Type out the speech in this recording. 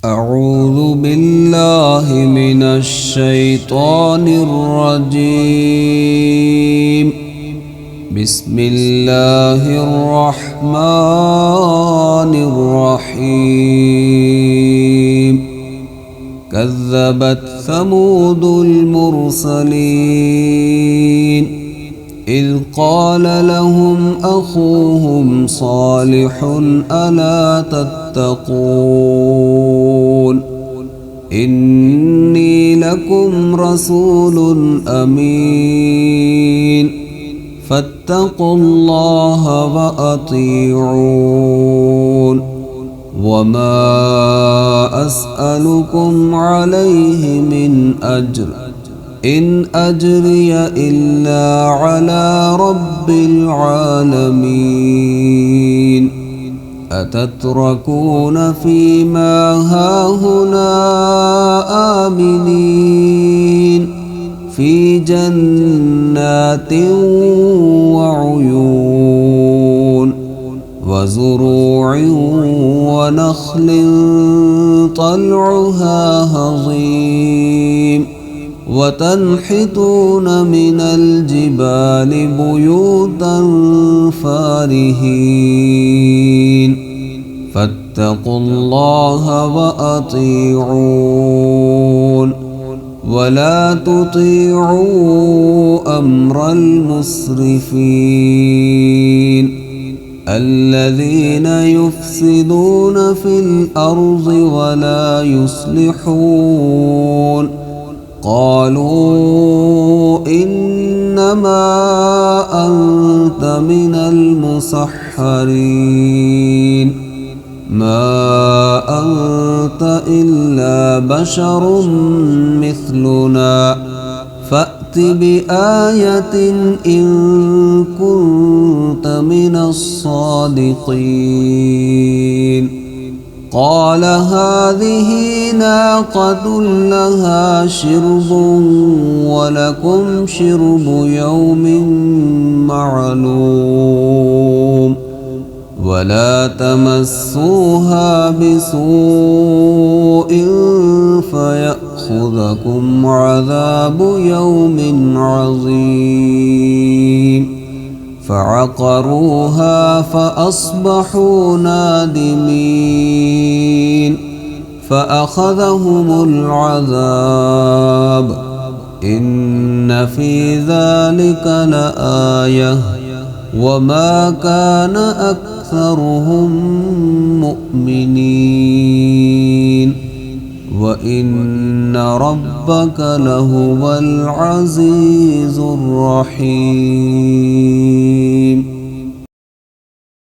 أعوذ بالله من الشيطان الرجيم. بسم الله الرحمن الرحيم. كذبت ثمود المرسلين إذ قال لهم أخوهم صالح ألا تتقون إني لكم رسول أمين فاتقوا الله وأطيعون وما أسألكم عليه من أجر إن أجري إلا على رب العالمين أتتركون فيما هاهنا آمنين في جنات وعيون وزروع ونخل طلعها هضيم وتنحتون من الجبال بيوتا فارهين فاتقوا الله وأطيعون ولا تطيعوا أمر المسرفين الذين يفسدون في الأرض ولا يصلحون قالوا إنما أنت من المسحرين ما أنت إلا بشر مثلنا فأت بآية إن كنت من الصادقين قال هذه ناقة لها شرب ولكم شرب يوم معلوم ولا تمسوها بسوء فيأخذكم عذاب يوم عظيم فعقروها فأصبحوا نادمين فأخذهم العذاب إن في ذلك لآية وما كان أكثرهم مؤمنين وإن ربك لهو العزيز الرحيم.